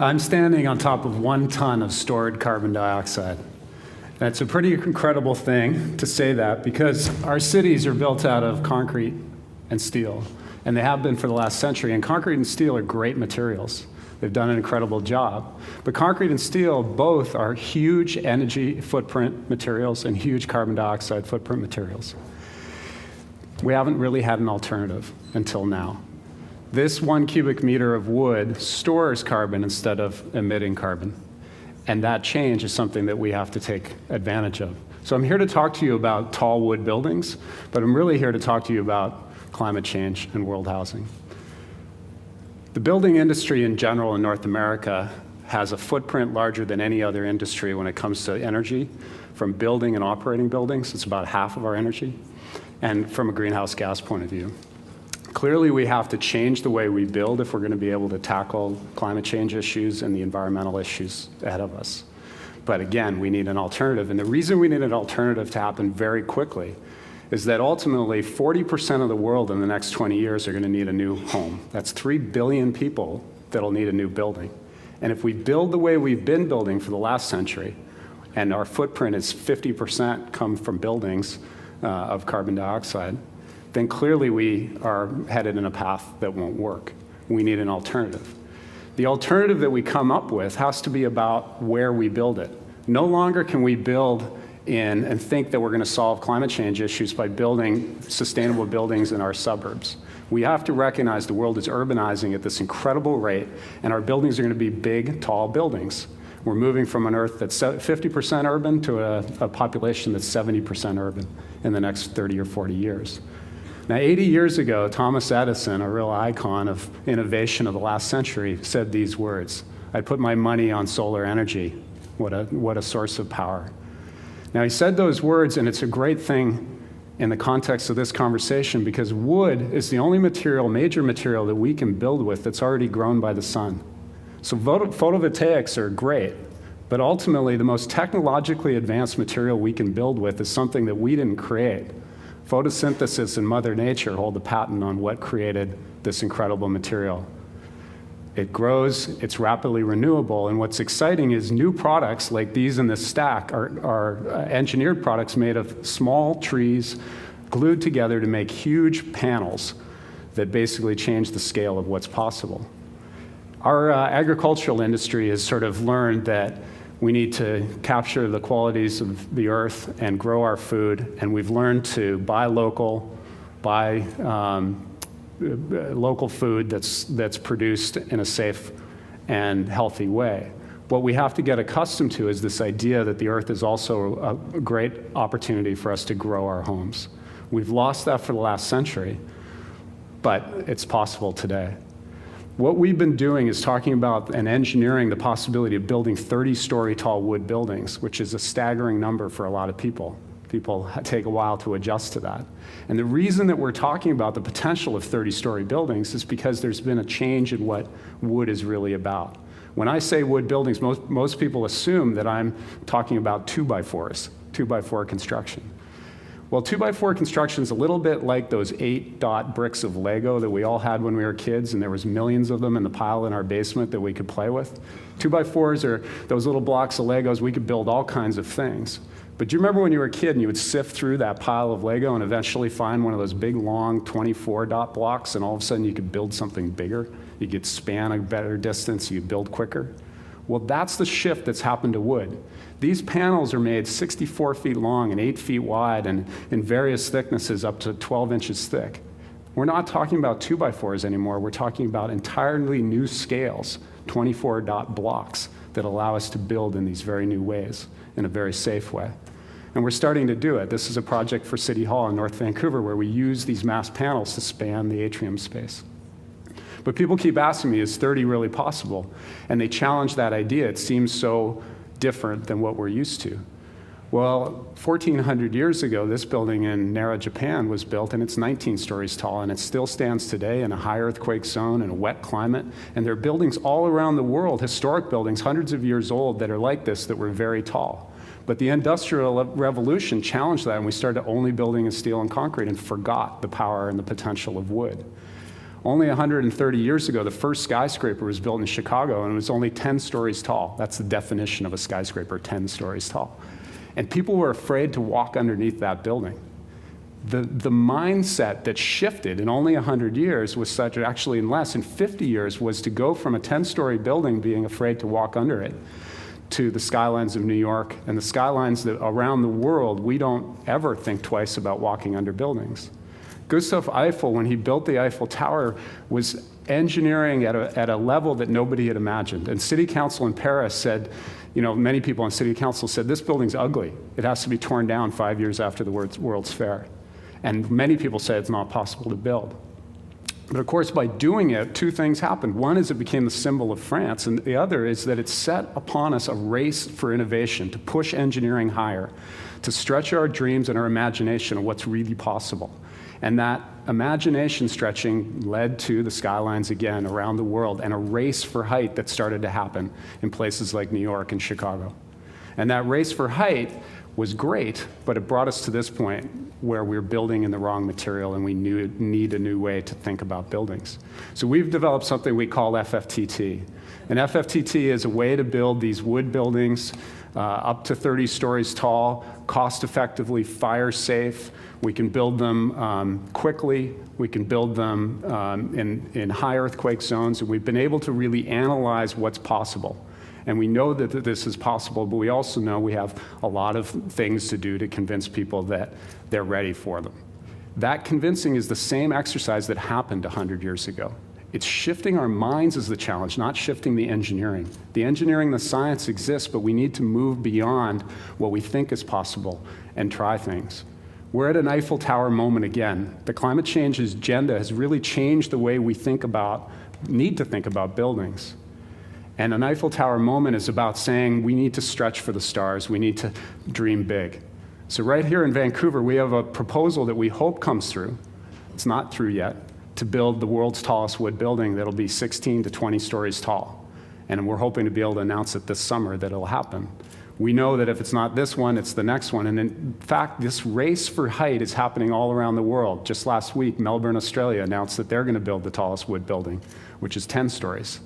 I'm standing on top of 1 ton of stored carbon dioxide. That's a pretty incredible thing to say that because our cities are built out of concrete and steel, and they have been for the last century, and concrete and steel are great materials. They've done an incredible job. But concrete and steel both are huge energy footprint materials and huge carbon dioxide footprint materials. We haven't really had an alternative until now. This 1 cubic meter of wood stores carbon instead of emitting carbon. And that change is something that we have to take advantage of. So I'm here to talk to you about tall wood buildings, but I'm really here to talk to you about climate change and world housing. The building industry in general in North America has a footprint larger than any other industry when it comes to energy. From building and operating buildings, it's about half of our energy, and from a greenhouse gas point of view. Clearly, we have to change the way we build if we're going to be able to tackle climate change issues and the environmental issues ahead of us. But again, we need an alternative. And the reason we need an alternative to happen very quickly is that ultimately 40% of the world in the next 20 years are going to need a new home. That's 3 billion people that'll need a new building. And if we build the way we've been building for the last century, and our footprint is 50% come from buildings of carbon dioxide, then clearly we are headed in a path that won't work. We need an alternative. The alternative that we come up with has to be about where we build it. No longer can we build in and think that we're going to solve climate change issues by building sustainable buildings in our suburbs. We have to recognize the world is urbanizing at this incredible rate, and our buildings are going to be big, tall buildings. We're moving from an Earth that's 50% urban to a population that's 70% urban in the next 30 or 40 years. Now, 80 years ago, Thomas Edison, a real icon of innovation of the last century, said these words: "I'd put my money on solar energy. What a source of power." Now, he said those words, and it's a great thing in the context of this conversation because wood is the only material, major material, that we can build with that's already grown by the sun. So photovoltaics are great, but ultimately the most technologically advanced material we can build with is something that we didn't create. Photosynthesis and Mother Nature hold the patent on what created this incredible material. It grows, it's rapidly renewable, and what's exciting is new products like these in this stack are engineered products made of small trees glued together to make huge panels that basically change the scale of what's possible. Our agricultural industry has sort of learned that we need to capture the qualities of the earth and grow our food, and we've learned to buy local, buy local food that's produced in a safe and healthy way. What we have to get accustomed to is this idea that the earth is also a great opportunity for us to grow our homes. We've lost that for the last century, but it's possible today. What we've been doing is talking about and engineering the possibility of building 30-story tall wood buildings, which is a staggering number for a lot of people. People take a while to adjust to that. And the reason that we're talking about the potential of 30-story buildings is because there's been a change in what wood is really about. When I say wood buildings, most people assume that I'm talking about 2x4s, 2x4 construction. Well, 2x4 construction is a little bit like those 8-dot bricks of Lego that we all had when we were kids, and there was millions of them in the pile in our basement that we could play with. 2x4s are those little blocks of Legos. We could build all kinds of things. But do you remember when you were a kid and you would sift through that pile of Lego and eventually find one of those big, long 24-dot blocks, and all of a sudden you could build something bigger? You could span a better distance, you could build quicker. Well, that's the shift that's happened to wood. These panels are made 64 feet long and 8 feet wide and in various thicknesses up to 12 inches thick. We're not talking about 2x4s anymore. We're talking about entirely new scales, 24-dot blocks that allow us to build in these very new ways, in a very safe way. And we're starting to do it. This is a project for City Hall in North Vancouver where we use these mass panels to span the atrium space. But people keep asking me, is 30 really possible? And they challenge that idea. It seems so different than what we're used to. Well, 1,400 years ago, this building in Nara, Japan was built, and it's 19 stories tall, and it still stands today in a high earthquake zone in a wet climate. And there are buildings all around the world, historic buildings, hundreds of years old, that are like this, that were very tall. But the Industrial Revolution challenged that, and we started only building in steel and concrete and forgot the power and the potential of wood. Only 130 years ago, the first skyscraper was built in Chicago, and it was only 10 stories tall. That's the definition of a skyscraper, 10 stories tall. And people were afraid to walk underneath that building. The mindset that shifted in only 100 years was such, actually in less, in 50 years, was to go from a 10-story building being afraid to walk under it to the skylines of New York and the skylines that around the world, we don't ever think twice about walking under buildings. Gustav Eiffel, when he built the Eiffel Tower, was engineering at a level that nobody had imagined. And City Council in Paris said, many people on City Council said, this building's ugly. It has to be torn down 5 years after the World's Fair. And many people say it's not possible to build. But of course, by doing it, two things happened. One is it became the symbol of France, and the other is that it set upon us a race for innovation, to push engineering higher, to stretch our dreams and our imagination of what's really possible. And that imagination stretching led to the skylines again around the world, and a race for height that started to happen in places like New York and Chicago. And that race for height was great, but it brought us to this point where we're building in the wrong material and we need a new way to think about buildings. So we've developed something we call FFTT. And FFTT is a way to build these wood buildings up to 30 stories tall, cost-effectively, fire-safe. We can build them quickly. We can build them in high earthquake zones. And we've been able to really analyze what's possible. And we know that this is possible, but we also know we have a lot of things to do to convince people that they're ready for them. That convincing is the same exercise that happened 100 years ago. It's shifting our minds is the challenge, not shifting the engineering. The engineering, the science exists, but we need to move beyond what we think is possible and try things. We're at an Eiffel Tower moment again. The climate change agenda has really changed the way we need to think about buildings. And an Eiffel Tower moment is about saying we need to stretch for the stars, we need to dream big. So right here in Vancouver, we have a proposal that we hope comes through. It's not through yet, to build the world's tallest wood building that'll be 16 to 20 stories tall. And we're hoping to be able to announce it this summer that it'll happen. We know that if it's not this one, it's the next one. And in fact, this race for height is happening all around the world. Just last week, Melbourne, Australia announced that they're going to build the tallest wood building, which is 10 stories.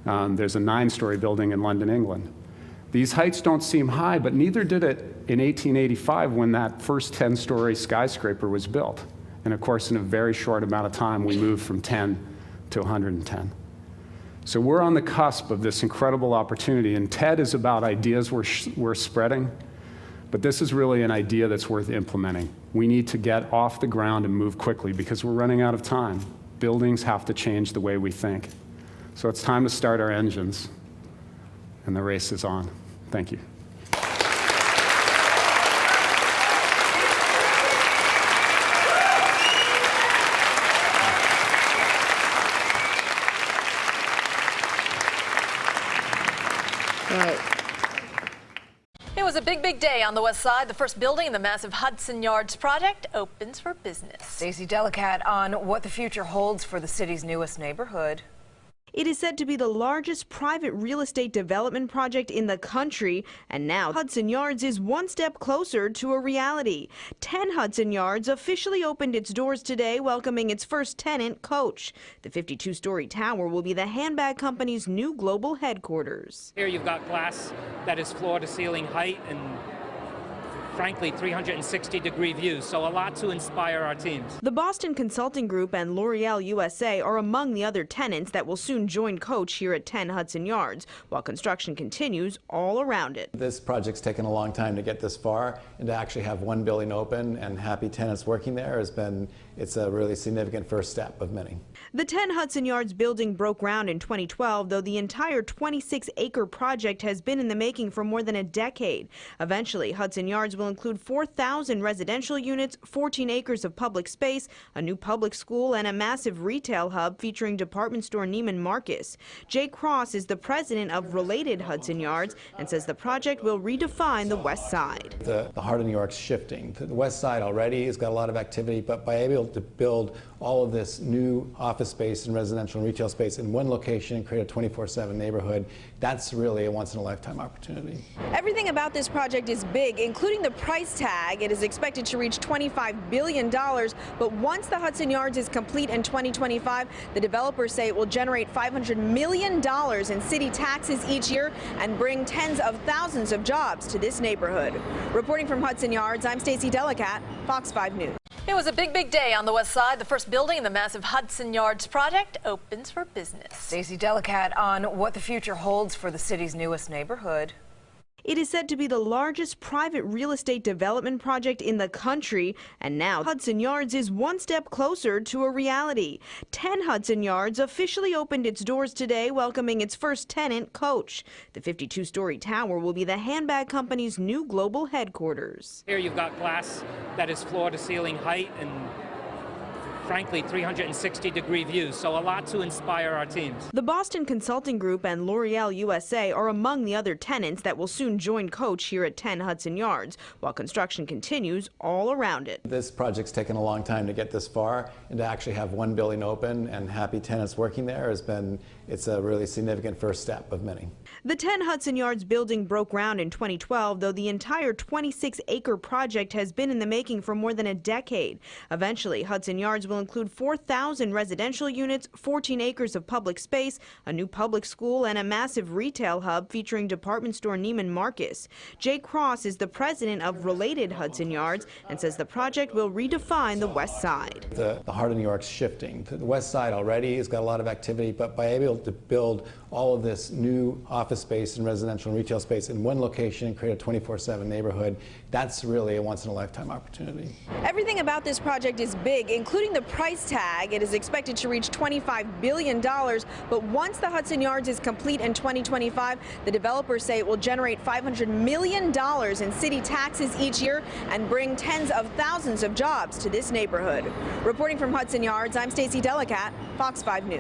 There's a 9-story building in London, England. These heights don't seem high, but neither did it in 1885 when that first 10-story skyscraper was built. And of course, in a very short amount of time, we moved from 10 to 110. So we're on the cusp of this incredible opportunity, and TED is about ideas we're spreading, but this is really an idea that's worth implementing. We need to get off the ground and move quickly because we're running out of time. Buildings have to change the way we think. So it's time to start our engines, and the race is on. Thank you. It was a big day on the west side. The first building in the massive Hudson Yards project opens for business. Stacey Delicat on what the future holds for the city's newest neighborhood. It is said to be the largest private real estate development project in the country, and now Hudson Yards is one step closer to a reality. 10 Hudson Yards officially opened its doors today, welcoming its first tenant, Coach. The 52-story tower will be the handbag company's new global headquarters. Here you've got glass that is floor-to-ceiling height and frankly 360-degree views, so a lot to inspire our teams. The Boston Consulting Group and L'Oreal USA are among the other tenants that will soon join Coach here at 10 Hudson Yards, while construction continues all around it. This project's taken a long time to get this far, and to actually have one building open and happy tenants working there it's a really significant first step of many. The 10 Hudson Yards building broke ground in 2012, though the entire 26-acre project has been in the making for more than a decade. Eventually, Hudson Yards will include 4,000 residential units, 14 acres of public space, a new public school, and a massive retail hub featuring department store Neiman Marcus. Jay Cross is the president of Related Hudson Yards and says the project will redefine the west side. The heart of New York's shifting. The west side already has got a lot of activity, but by to build all of this new office space and residential and retail space in one location and create a 24/7 neighborhood, that's really a once-in-a-lifetime opportunity. Everything about this project is big, including the price tag. It is expected to reach $25 billion, but once the Hudson Yards is complete in 2025, the developers say it will generate $500 million in city taxes each year and bring tens of thousands of jobs to this neighborhood. Reporting from Hudson Yards, I'm Stacey Delicat, Fox 5 News. It was a big, big day on the west side. The first building in the massive Hudson Yards project opens for business. Stacey Delicat on what the future holds for the city's newest neighborhood. It is said to be the largest private real estate development project in the country, and now Hudson Yards is one step closer to a reality. 10 Hudson Yards officially opened its doors today, welcoming its first tenant, Coach. The 52-story tower will be the handbag company's new global headquarters. Here you've got glass that is floor-to-ceiling height and frankly 360-degree views, so a lot to inspire our teams. The Boston Consulting Group and L'Oreal USA are among the other tenants that will soon join Coach here at 10 Hudson Yards, while construction continues all around it. This project's taken a long time to get this far, and to actually have one building open and happy tenants working there it's a really significant first step of many. The 10 Hudson Yards building broke ground in 2012, though the entire 26-acre project has been in the making for more than a decade. Eventually, Hudson Yards will include 4,000 residential units, 14 acres of public space, a new public school, and a massive retail hub featuring department store Neiman Marcus. Jay Cross is the president of Related Hudson Yards and says the project will redefine the west side. The heart of New York's shifting. The west side already has got a lot of activity, but by being able to build all of this new office space and residential and retail space in one location and create a 24/7 neighborhood, that's really a once-in-a-lifetime opportunity. Everything about this project is big, including the price tag. It is expected to reach $25 billion, but once the Hudson Yards is complete in 2025, the developers say it will generate $500 million in city taxes each year and bring tens of thousands of jobs to this neighborhood. Reporting from Hudson Yards, I'm Stacey Delicat, Fox 5 News.